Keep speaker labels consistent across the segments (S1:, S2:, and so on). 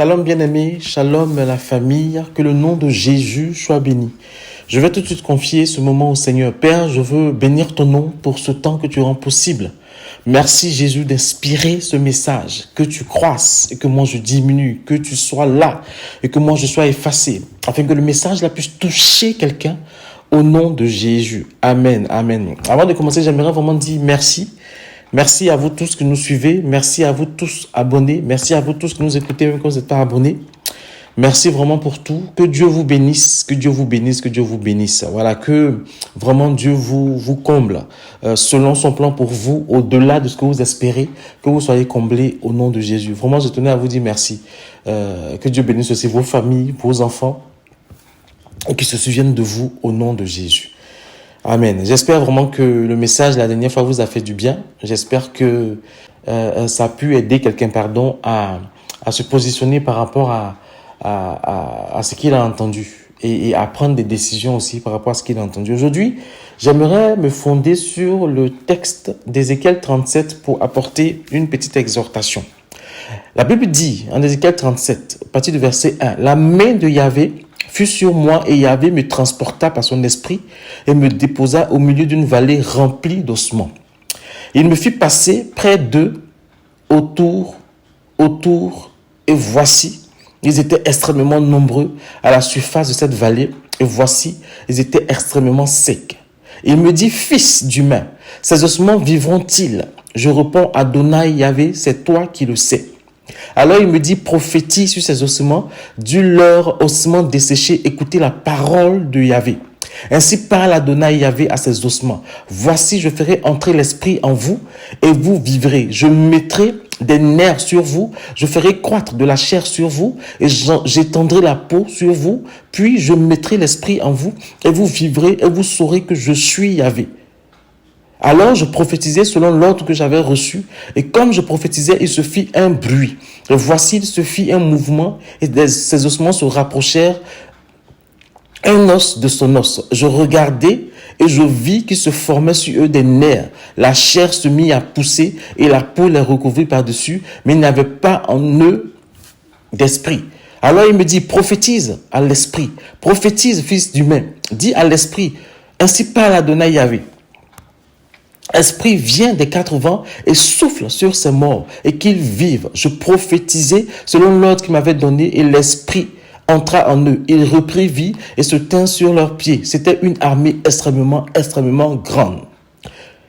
S1: Shalom bien-aimé, shalom la famille, que le nom de Jésus soit béni. Je vais tout de suite confier ce moment au Seigneur. Père, je veux bénir ton nom pour ce temps que tu rends possible. Merci Jésus d'inspirer ce message, que tu croisses et que moi je diminue, que tu sois là et que moi je sois effacé, afin que le message là puisse toucher quelqu'un au nom de Jésus. Amen, amen. Avant de commencer, j'aimerais vraiment dire merci. Merci à vous tous qui nous suivez. Merci à vous tous abonnés. Merci à vous tous qui nous écoutez même quand vous n'êtes pas abonnés. Merci vraiment pour tout. Que Dieu vous bénisse. Que Dieu vous bénisse. Que Dieu vous bénisse. Voilà, que vraiment Dieu vous comble selon son plan pour vous, au-delà de ce que vous espérez, que vous soyez comblés au nom de Jésus. Vraiment, je tenais à vous dire merci. Que Dieu bénisse aussi vos familles, vos enfants, et qu'ils se souviennent de vous au nom de Jésus. Amen. J'espère vraiment que le message la dernière fois vous a fait du bien. J'espère que ça a pu aider quelqu'un, à se positionner par rapport à ce qu'il a entendu et à prendre des décisions aussi par rapport à ce qu'il a entendu. Aujourd'hui, j'aimerais me fonder sur le texte d'Ézéchiel 37 pour apporter une petite exhortation. La Bible dit en Ézéchiel 37, à partir du verset 1, « La main de Yahvé fut sur moi et Yahvé me transporta par son esprit et me déposa au milieu d'une vallée remplie d'ossements. Il me fit passer près d'eux, autour, et voici, ils étaient extrêmement nombreux à la surface de cette vallée, et voici, ils étaient extrêmement secs. Il me dit, fils d'humain, ces ossements vivront-ils? Je réponds, Adonai Yahvé, c'est toi qui le sais. Alors il me dit, prophétise sur ces ossements, dis-leur ossements desséchés, écoutez la parole de Yahvé. Ainsi parle Adonai Yahvé à ces ossements. Voici, je ferai entrer l'esprit en vous et vous vivrez. Je mettrai des nerfs sur vous, je ferai croître de la chair sur vous et j'étendrai la peau sur vous. Puis je mettrai l'esprit en vous et vous vivrez et vous saurez que je suis Yahvé. Alors je prophétisais selon l'ordre que j'avais reçu, et comme je prophétisais, il se fit un bruit. Et voici, il se fit un mouvement, et ses ossements se rapprochèrent, un os de son os. Je regardai, et je vis qu'il se formait sur eux des nerfs. La chair se mit à pousser, et la peau les recouvrit par-dessus, mais il n'y avait pas en eux d'esprit. Alors il me dit, prophétise à l'esprit, prophétise, fils d'humain, dis à l'esprit, ainsi parle Adonai Yahvé. Esprit vient des quatre vents et souffle sur ces morts et qu'ils vivent. Je prophétisais selon l'ordre qu'il m'avait donné et l'esprit entra en eux. Il reprit vie et se tint sur leurs pieds. C'était une armée extrêmement grande.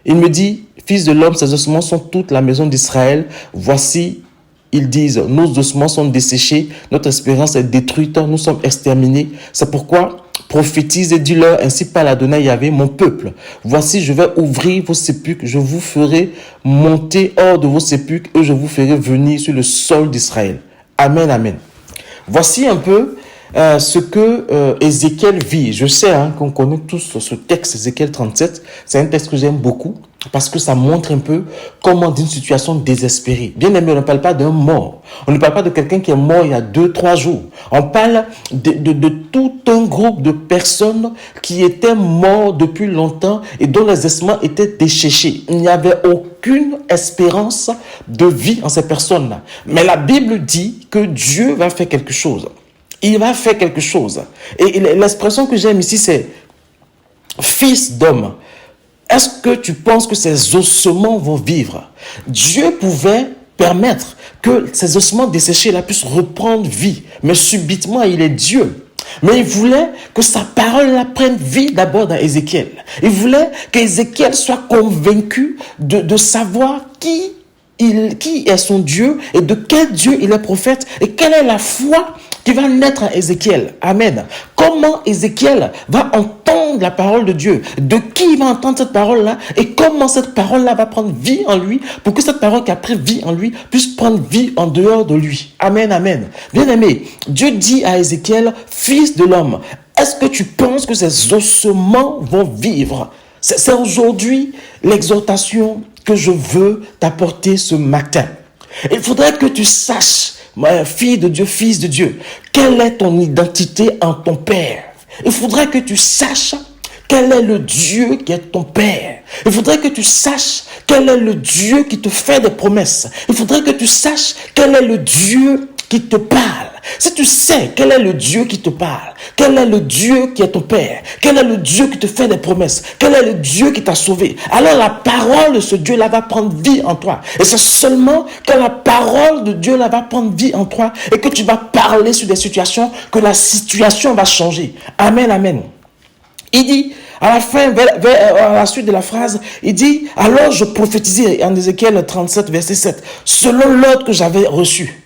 S1: Il me dit, fils de l'homme, ces ossements sont toute la maison d'Israël. Voici, ils disent, nos ossements sont desséchés, notre espérance est détruite, nous sommes exterminés. C'est pourquoi prophétise et dis-leur, ainsi parle Adonai Yahvé, mon peuple. Voici, je vais ouvrir vos sépulcres, je vous ferai monter hors de vos sépulcres et je vous ferai venir sur le sol d'Israël. Amen, amen. Voici un peu ce que Ézéchiel vit. Je sais qu'on connaît tous ce texte, Ézéchiel 37. C'est un texte que j'aime beaucoup parce que ça montre un peu comment d'une situation désespérée. Bien aimé, on ne parle pas d'un mort. On ne parle pas de quelqu'un qui est mort il y a 2-3 jours. On parle de tout un groupe de personnes qui étaient morts depuis longtemps et dont les ossements étaient desséchés. Il n'y avait aucune espérance de vie en ces personnes-là. Mais la Bible dit que Dieu va faire quelque chose. Il va faire quelque chose. Et l'expression que j'aime ici, c'est « fils d'homme ». Est-ce que tu penses que ces ossements vont vivre? Dieu pouvait permettre que ces ossements desséchés là puissent reprendre vie. Mais subitement, il est Dieu. Mais il voulait que sa parole là prenne vie d'abord dans Ézéchiel. Il voulait qu'Ézéchiel soit convaincu de savoir qui est son Dieu et de quel Dieu il est prophète et quelle est la foi qui va naître en Ézéchiel. Amen. Comment Ézéchiel va entendre la parole de Dieu? De qui il va entendre cette parole-là? Et comment cette parole-là va prendre vie en lui pour que cette parole qui a pris vie en lui puisse prendre vie en dehors de lui? Amen, amen. Bien aimé, Dieu dit à Ézéchiel, fils de l'homme, est-ce que tu penses que ces ossements vont vivre? C'est aujourd'hui l'exhortation que je veux t'apporter ce matin. Il faudrait que tu saches, ma fille de Dieu, fils de Dieu, quelle est ton identité en ton Père. Il faudrait que tu saches quel est le Dieu qui est ton Père. Il faudrait que tu saches quel est le Dieu qui te fait des promesses. Il faudrait que tu saches quel est le Dieu qui te parle, si tu sais quel est le Dieu qui te parle, quel est le Dieu qui est ton Père, quel est le Dieu qui te fait des promesses, quel est le Dieu qui t'a sauvé, alors la parole de ce Dieu-là va prendre vie en toi. Et c'est seulement quand la parole de Dieu-là va prendre vie en toi et que tu vas parler sur des situations que la situation va changer. Amen, amen. Il dit, à la fin, à la suite de la phrase, il dit, alors je prophétisais en Ézéchiel 37, verset 7, selon l'ordre que j'avais reçu.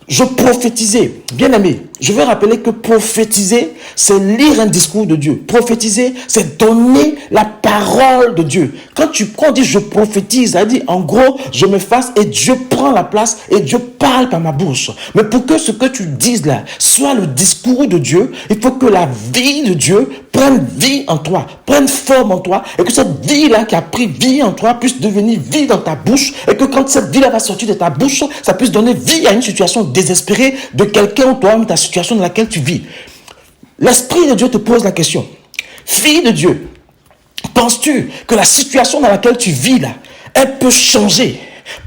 S1: Je prophétisais. Bien aimé, je vais rappeler que prophétiser, c'est lire un discours de Dieu. Prophétiser, c'est donner la parole de Dieu. Quand on dit je prophétise, ça dit en gros, je m'efface et Dieu prend la place et Dieu parle par ma bouche. Mais pour que ce que tu dises là soit le discours de Dieu, il faut que la vie de Dieu prenne vie en toi, prenne forme en toi et que cette vie-là qui a pris vie en toi puisse devenir vie dans ta bouche et que quand cette vie-là va sortir de ta bouche, ça puisse donner vie à une situation désespérée de quelqu'un ou toi-même, ta situation dans laquelle tu vis. L'Esprit de Dieu te pose la question. Fille de Dieu, penses-tu que la situation dans laquelle tu vis là, elle peut changer?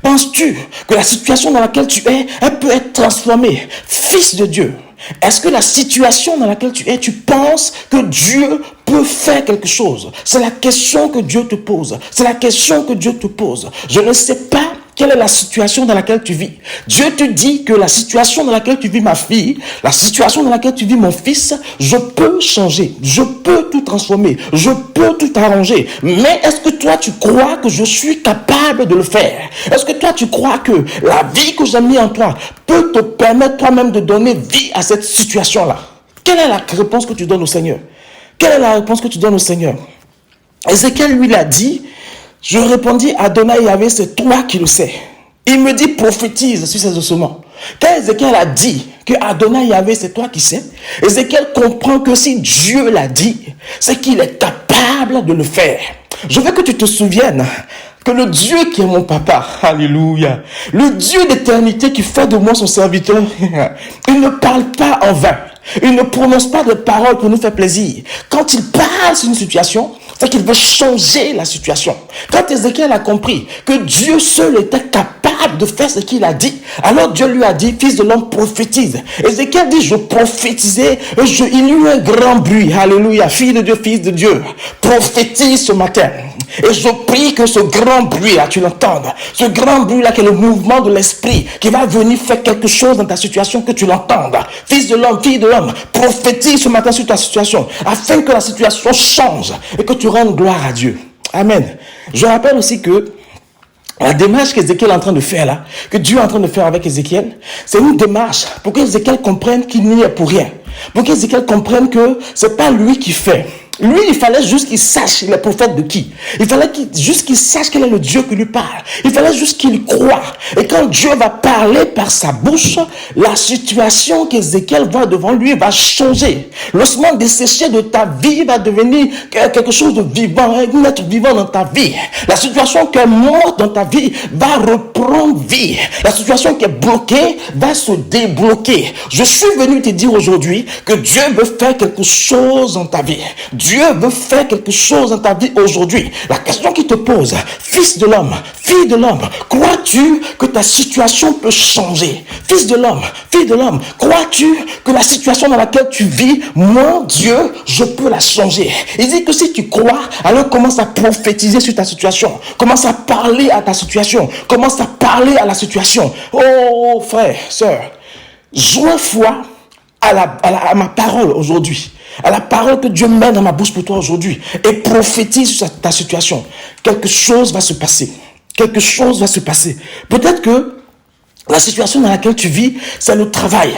S1: Penses-tu que la situation dans laquelle tu es, elle peut être transformée? Fils de Dieu, est-ce que la situation dans laquelle tu es, tu penses que Dieu peut faire quelque chose? C'est la question que Dieu te pose. C'est la question que Dieu te pose. Je ne sais pas quelle est la situation dans laquelle tu vis. Dieu te dit que la situation dans laquelle tu vis, ma fille, la situation dans laquelle tu vis, mon fils, je peux changer, je peux tout transformer, je peux tout arranger. Mais est-ce que toi, tu crois que je suis capable de le faire? Est-ce que toi, tu crois que la vie que j'ai mis en toi peut te permettre toi-même de donner vie à cette situation-là? Quelle est la réponse que tu donnes au Seigneur? Quelle est la réponse que tu donnes au Seigneur? Ézéchiel lui l'a dit. Je répondis, Adonai Yahvé, c'est toi qui le sais. Il me dit, prophétise sur ces ossements. Quand Ézéchiel a dit que Adonai Yahvé, c'est toi qui sais, Ézéchiel comprend que si Dieu l'a dit, c'est qu'il est capable de le faire. Je veux que tu te souviennes que le Dieu qui est mon papa, alléluia, le Dieu d'éternité qui fait de moi son serviteur, il ne parle pas en vain. Il ne prononce pas de paroles pour nous faire plaisir. Quand il parle sur une situation, c'est qu'il veut changer la situation. Quand Ézéchiel a compris que Dieu seul était capable de faire ce qu'il a dit, alors Dieu lui a dit, fils de l'homme, prophétise. Ézéchiel dit, je prophétisais, il y eut un grand bruit. Alléluia, fille de Dieu, fils de Dieu, prophétise ce matin. Et je prie que ce grand bruit-là, tu l'entendes. Ce grand bruit-là qui est le mouvement de l'esprit, qui va venir faire quelque chose dans ta situation, que tu l'entendes. Fils de l'homme, fille de l'homme, prophétise ce matin sur ta situation, afin que la situation change et que tu rendes gloire à Dieu. Amen. Je rappelle aussi que la démarche qu'Ézéchiel est en train de faire là, que Dieu est en train de faire avec Ézéchiel, c'est une démarche pour qu'Ézéchiel comprenne qu'il n'y est pour rien. Pour qu'Ézéchiel comprenne que c'est pas lui qui fait. Lui, il fallait juste qu'il sache il est prophète de qui. Il fallait juste qu'il sache quel est le Dieu qui lui parle. Il fallait juste qu'il croie. Et quand Dieu va parler par sa bouche, la situation qu'Ézéchiel voit devant lui va changer. L'ossement desséché de ta vie va devenir quelque chose de vivant, un être vivant dans ta vie. La situation qui est morte dans ta vie va reprendre vie. La situation qui est bloquée va se débloquer. Je suis venu te dire aujourd'hui que Dieu veut faire quelque chose dans ta vie. Dieu veut faire quelque chose dans ta vie aujourd'hui. La question qu'il te pose, fils de l'homme, fille de l'homme, crois-tu que ta situation peut changer? Fils de l'homme, fille de l'homme, crois-tu que la situation dans laquelle tu vis, mon Dieu, je peux la changer? Il dit que si tu crois, alors commence à prophétiser sur ta situation. Commence à parler à ta situation. Commence à parler à la situation. Oh, frère, sœur, joins foi à ma parole aujourd'hui, à la parole que Dieu met dans ma bouche pour toi aujourd'hui, et prophétise sur ta situation. Quelque chose va se passer. Quelque chose va se passer. Peut-être que la situation dans laquelle tu vis, c'est le travail.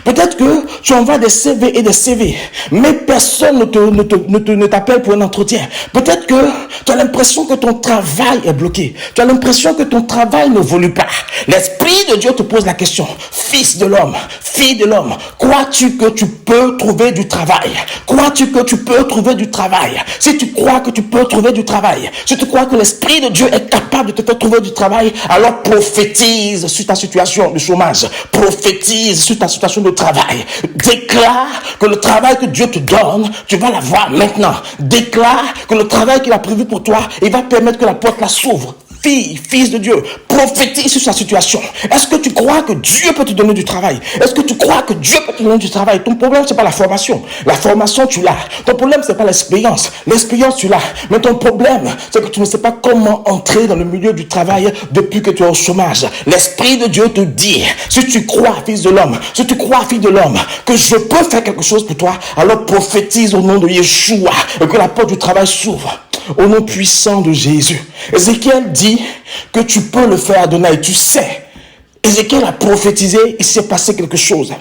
S1: Peut-être que tu envoies des CV et des CV, mais personne ne t'appelle pour un entretien. Peut-être que tu as l'impression que ton travail est bloqué. Tu as l'impression que ton travail ne évolue pas. L'Esprit de Dieu te pose la question. Fils de l'homme, fille de l'homme, crois-tu que tu peux trouver du travail? Crois-tu que tu peux trouver du travail? Si tu crois que tu peux trouver du travail, si tu crois que l'Esprit de Dieu est capable de te faire trouver du travail, alors prophétise sur ta situation de chômage, prophétise sur ta situation de travail, déclare que le travail que Dieu te donne, tu vas l'avoir maintenant. Déclare que le travail qu'il a prévu pour toi, il va permettre que la porte la s'ouvre. fille, fils de Dieu, prophétise sur sa situation. Est-ce que tu crois que Dieu peut te donner du travail? Est-ce que tu crois que Dieu peut te donner du travail? Ton problème, c'est pas la formation. La formation, tu l'as. Ton problème, c'est pas l'expérience. L'expérience, tu l'as. Mais ton problème, c'est que tu ne sais pas comment entrer dans le milieu du travail depuis que tu es au chômage. L'Esprit de Dieu te dit, si tu crois, fils de l'homme, si tu crois, fille de l'homme, que je peux faire quelque chose pour toi, alors prophétise au nom de Yeshua et que la porte du travail s'ouvre. Au nom puissant de Jésus. Ézéchiel dit que tu peux le faire, Adonai, tu sais. Ézéchiel a prophétisé, il s'est passé quelque chose.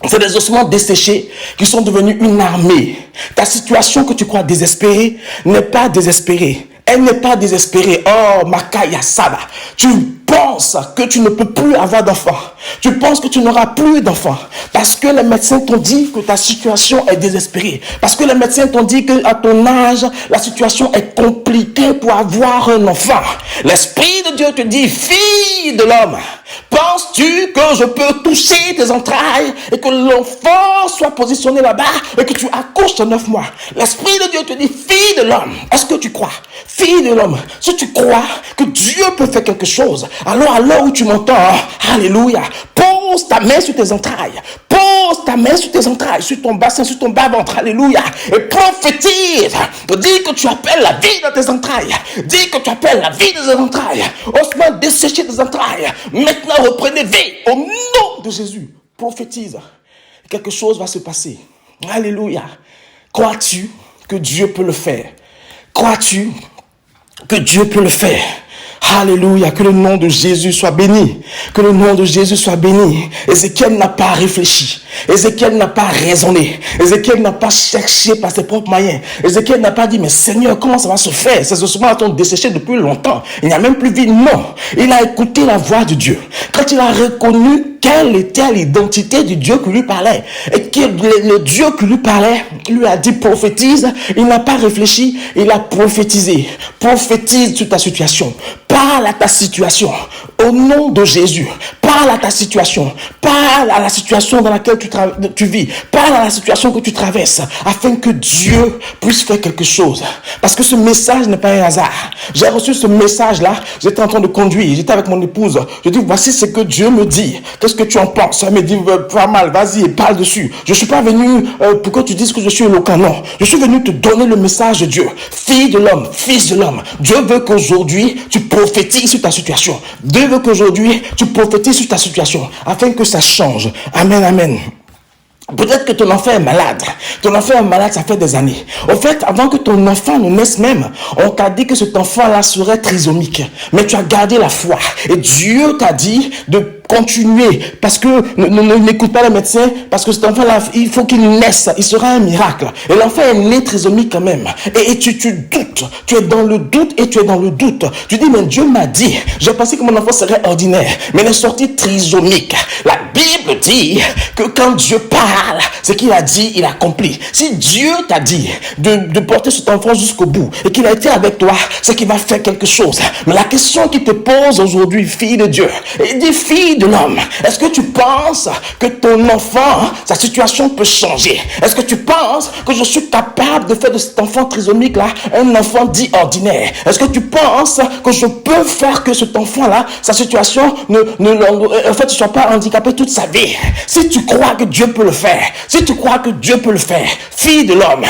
S1: C'est des ossements desséchés qui sont devenus une armée. Ta situation que tu crois désespérée n'est pas désespérée. Elle n'est pas désespérée. Oh, Makaya Saba. Tu penses que tu ne peux plus avoir d'enfants. Tu penses que tu n'auras plus d'enfants. Parce que les médecins t'ont dit que ta situation est désespérée. Parce que les médecins t'ont dit qu'à ton âge, la situation est compliquée pour avoir un enfant. L'Esprit de Dieu te dit, fille de l'homme, penses-tu que je peux toucher tes entrailles et que l'enfant soit positionné là-bas et que tu accouches en 9 mois? L'Esprit de Dieu te dit, fille de l'homme, est-ce que tu crois? Fille de l'homme, si tu crois que Dieu peut faire quelque chose, alors à l'heure où tu m'entends, alléluia, pose ta main sur tes entrailles, pose ta main sur tes entrailles, sur ton bassin, sur ton bas-ventre, alléluia, et prophétise, dis que tu appelles la vie dans tes entrailles, dis que tu appelles la vie dans tes entrailles, ossements desséchés des entrailles, maintenant reprenez vie, au nom de Jésus, prophétise, quelque chose va se passer, alléluia, crois-tu que Dieu peut le faire? Crois-tu que Dieu peut le faire? Alléluia, que le nom de Jésus soit béni. Que le nom de Jésus soit béni. Ézéchiel n'a pas réfléchi. Ézéchiel n'a pas raisonné. Ézéchiel n'a pas cherché par ses propres moyens. Ézéchiel n'a pas dit, mais Seigneur, comment ça va se faire? Ces ossements sont desséchés depuis longtemps. Il n'y a même plus vie. Non. Il a écouté la voix de Dieu. Quand il a reconnu quelle était l'identité du Dieu qui lui parlait, et que le Dieu qui lui parlait lui a dit prophétise, il n'a pas réfléchi, il a prophétisé. Prophétise sur ta situation. Parle à ta situation. Au nom de Jésus. Parle à ta situation. Parle à la situation dans laquelle tu vis. Parle à la situation que tu traverses. Afin que Dieu puisse faire quelque chose. Parce que ce message n'est pas un hasard. J'ai reçu ce message-là. J'étais en train de conduire. J'étais avec mon épouse. Je dis, voici ce que Dieu me dit. Qu'est-ce que tu en penses? Elle me dit, pas mal, vas-y, parle dessus. Je ne suis pas venu pour que tu dises que je suis éloquent. Non. Je suis venu te donner le message de Dieu. Fille de l'homme, fils de l'homme. Dieu veut qu'aujourd'hui, tu prophétises sur ta situation. Dieu veut qu'aujourd'hui, tu prophétises sur ta situation. Afin que ça change. Amen, amen. Peut-être que ton enfant est malade. Ton enfant est malade, ça fait des années. Au fait, avant que ton enfant ne naisse même, on t'a dit que cet enfant-là serait trisomique. Mais tu as gardé la foi. Et Dieu t'a dit de continuer. Parce que n'écoute pas les médecins. Parce que cet enfant-là, il faut qu'il naisse. Il sera un miracle. Et l'enfant est né trisomique quand même. Et tu doutes. Tu es dans le doute et tu es dans le doute. Tu dis, mais Dieu m'a dit. J'ai pensé que mon enfant serait ordinaire. Mais il est sorti trisomique. La Bible dit que quand Dieu parle, ce qu'il a dit, il accomplit. Si Dieu t'a dit de porter cet enfant jusqu'au bout et qu'il a été avec toi, c'est qu'il va faire quelque chose. Mais la question qu'il te pose aujourd'hui, fille de Dieu, il dit fille de l'homme, est-ce que tu penses que ton enfant, sa situation peut changer? Est-ce que tu penses que je suis capable de faire de cet enfant trisomique là un enfant dit ordinaire? Est-ce que tu penses que je peux faire que cet enfant là, sa situation en fait, ne soit pas handicapé toute sa vie? Si tu crois que Dieu peut le faire, si tu crois que Dieu peut le faire, fille de l'homme,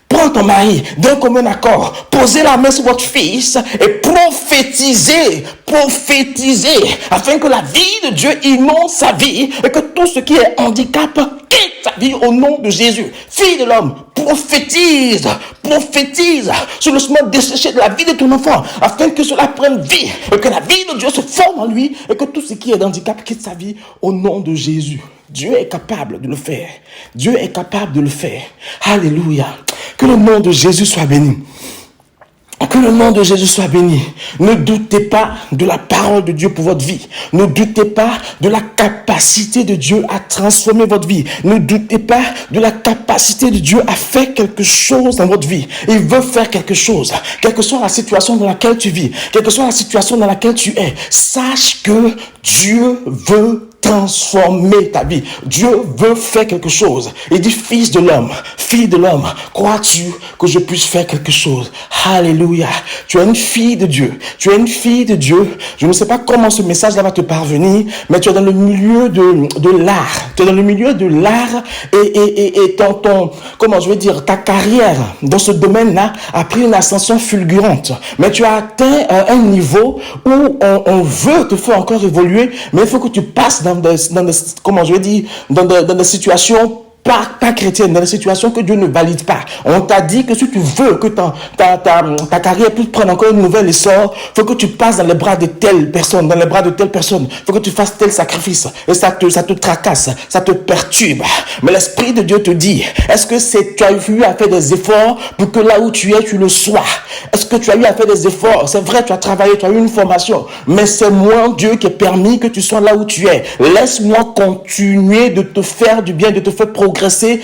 S1: prends ton mari d'un commun accord, posez la main sur votre fils et prophétisez, afin que la vie de Dieu inonde sa vie et que tout ce qui est handicap quitte sa vie au nom de Jésus. Fille de l'homme, prophétise sur le chemin desséché de la vie de ton enfant, afin que cela prenne vie et que la vie de Dieu se forme en lui et que tout ce qui est handicap quitte sa vie au nom de Jésus. Dieu est capable de le faire. Dieu est capable de le faire. Alléluia. Que le nom de Jésus soit béni. Que le nom de Jésus soit béni. Ne doutez pas de la parole de Dieu pour votre vie. Ne doutez pas de la capacité de Dieu à transformer votre vie. Ne doutez pas de la capacité de Dieu à faire quelque chose dans votre vie. Il veut faire quelque chose. Quelle que soit la situation dans laquelle tu vis, quelle que soit la situation dans laquelle tu es, sache que Dieu veut transformer ta vie. Dieu veut faire quelque chose. Il dit, fils de l'homme, fille de l'homme, crois-tu que je puisse faire quelque chose? Alléluia. Tu es une fille de Dieu. Tu es une fille de Dieu. Je ne sais pas comment ce message-là va te parvenir, mais tu es dans le milieu de l'art. Tu es dans le milieu de l'art et comment je vais dire, ta carrière dans ce domaine-là a pris une ascension fulgurante. Mais tu as atteint un niveau où on veut te faire encore évoluer, mais il faut que tu passes dans des situations pas chrétienne, dans les situations que Dieu ne valide pas. On t'a dit que si tu veux que ta carrière puisse prendre encore une nouvelle essor, faut que tu passes dans les bras de telle personne, faut que tu fasses tel sacrifice. Et ça te tracasse, ça te perturbe. Mais l'Esprit de Dieu te dit, est-ce que tu as eu à faire des efforts pour que là où tu es, tu le sois? Est-ce que tu as eu à faire des efforts? C'est vrai, tu as travaillé, tu as eu une formation, mais c'est moi, Dieu, qui a permis que tu sois là où tu es. Laisse-moi continuer de te faire du bien, de te faire progresser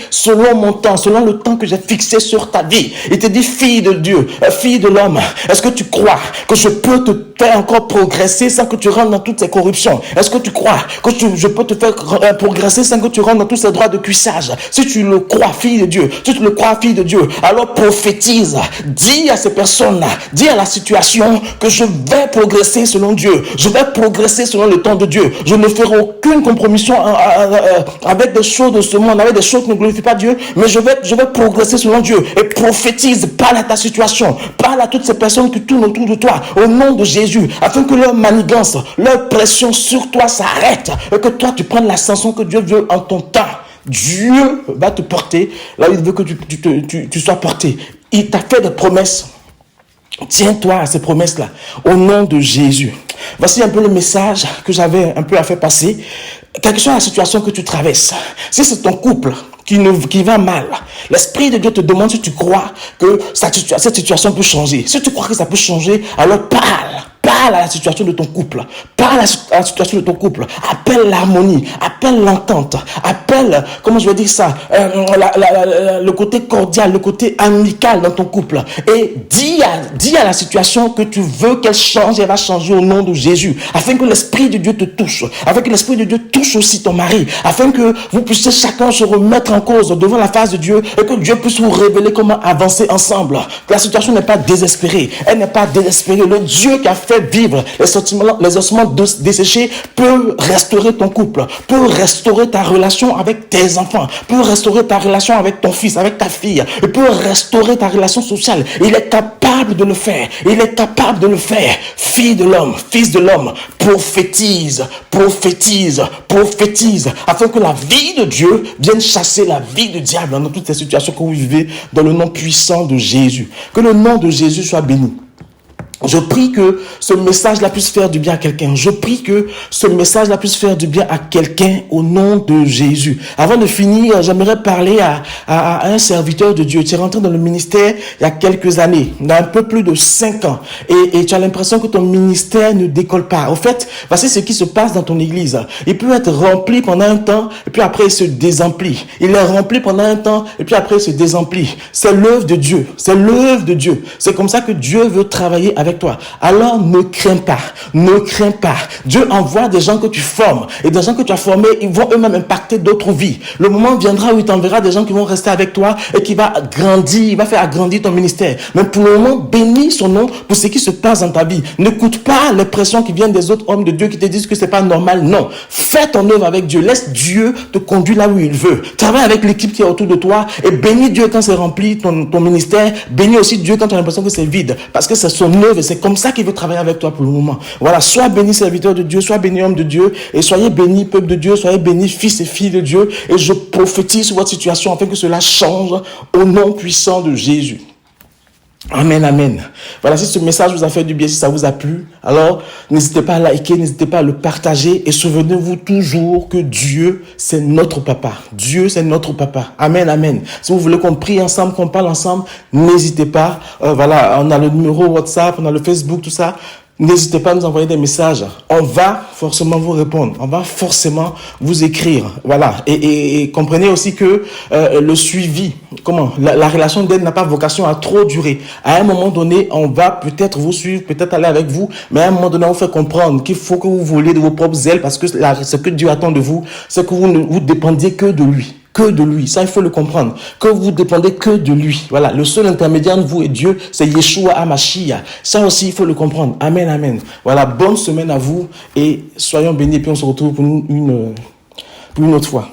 S1: selon mon temps, selon le temps que j'ai fixé sur ta vie. Il te dit, fille de Dieu, fille de l'homme, est-ce que tu crois que je peux te faire encore progresser sans que tu rentres dans toutes ces corruptions? Est-ce que tu crois que je peux te faire progresser sans que tu rentres dans tous ces droits de cuissage? Si tu le crois, fille de Dieu, si tu le crois, fille de Dieu, alors prophétise, dis à ces personnes-là, dis à la situation que je vais progresser selon Dieu, je vais progresser selon le temps de Dieu, je ne ferai aucune compromission avec des choses de ce monde, avec des choses qui ne glorifient pas Dieu, mais je vais progresser selon Dieu. Et prophétise, parle à ta situation, parle à toutes ces personnes qui tournent autour de toi au nom de Jésus, afin que leur manigance, leur pression sur toi s'arrête et que toi tu prennes l'ascension que Dieu veut en ton temps. Dieu va te porter là où il veut que tu sois porté. Il t'a fait des promesses. Tiens-toi à ces promesses-là au nom de Jésus. Voici un peu le message que j'avais un peu à faire passer. Quelle que soit la situation que tu traverses, si c'est ton couple qui va mal, l'Esprit de Dieu te demande si tu crois que cette situation peut changer. Si tu crois que ça peut changer, alors parle à la situation de ton couple. Parle à la situation de ton couple. Appelle l'harmonie. Appelle l'entente. Appelle, comment je vais dire ça, le côté cordial, le côté amical dans ton couple. Et dis à la situation que tu veux qu'elle change. Elle va changer au nom de Jésus. Afin que l'Esprit de Dieu te touche. Afin que l'Esprit de Dieu touche aussi ton mari. Afin que vous puissiez chacun se remettre en cause devant la face de Dieu. Et que Dieu puisse vous révéler comment avancer ensemble. La situation n'est pas désespérée. Elle n'est pas désespérée. Le Dieu qui a fait vivre les ossements desséchés peut restaurer ton couple, peut restaurer ta relation avec tes enfants, peut restaurer ta relation avec ton fils, avec ta fille, et peut restaurer ta relation sociale. Il est capable de le faire. Il est capable de le faire. Fille de l'homme, fils de l'homme, prophétise, afin que la vie de Dieu vienne chasser la vie du diable dans toutes ces situations que vous vivez dans le nom puissant de Jésus. Que le nom de Jésus soit béni. Je prie que ce message-là puisse faire du bien à quelqu'un. Je prie que ce message-là puisse faire du bien à quelqu'un au nom de Jésus. Avant de finir, j'aimerais parler à un serviteur de Dieu. Tu es rentré dans le ministère il y a quelques années, il y a un peu plus de 5 ans. Et tu as l'impression que ton ministère ne décolle pas. Au fait, voici ce qui se passe dans ton église. Il peut être rempli pendant un temps et puis après il se désemplit. Il est rempli pendant un temps et puis après il se désemplit. C'est l'œuvre de Dieu. C'est l'œuvre de Dieu. C'est comme ça que Dieu veut travailler avec toi. Alors ne crains pas. Dieu envoie des gens que tu formes et des gens que tu as formés, ils vont eux-mêmes impacter d'autres vies. Le moment viendra où il t'enverra des gens qui vont rester avec toi et qui va grandir, il va faire agrandir ton ministère. Mais pour le moment, bénis son nom pour ce qui se passe dans ta vie. N'écoute pas les pressions qui viennent des autres hommes de Dieu qui te disent que c'est pas normal. Non. Fais ton œuvre avec Dieu. Laisse Dieu te conduire là où il veut. Travaille avec l'équipe qui est autour de toi et bénis Dieu quand c'est rempli ton ministère. Bénis aussi Dieu quand tu as l'impression que c'est vide. Parce que c'est son œuvre. C'est comme ça qu'il veut travailler avec toi pour le moment. Voilà, sois béni serviteur de Dieu, sois béni homme de Dieu, et soyez béni peuple de Dieu, soyez béni fils et filles de Dieu, et je prophétise sur votre situation afin que cela change au nom puissant de Jésus. Amen, amen. Voilà, si ce message vous a fait du bien, si ça vous a plu, alors n'hésitez pas à liker, n'hésitez pas à le partager et souvenez-vous toujours que Dieu, c'est notre papa. Dieu, c'est notre papa. Amen, amen. Si vous voulez qu'on prie ensemble, qu'on parle ensemble, n'hésitez pas. Voilà, on a le numéro WhatsApp, on a le Facebook, tout ça. N'hésitez pas à nous envoyer des messages. On va forcément vous répondre. On va forcément vous écrire. Voilà. Et comprenez aussi que le suivi, la relation d'aide n'a pas vocation à trop durer. À un moment donné, on va peut-être vous suivre, peut-être aller avec vous, mais à un moment donné, on vous fait comprendre qu'il faut que vous voliez de vos propres ailes parce que ce que Dieu attend de vous, c'est que vous ne vous dépendiez que de lui. Que de lui, ça il faut le comprendre, que vous dépendez que de lui. Voilà, le seul intermédiaire entre vous et Dieu, c'est Yeshua HaMashiach. Ça aussi il faut le comprendre. Amen, amen. Voilà, bonne semaine à vous et soyons bénis et puis on se retrouve pour une autre fois.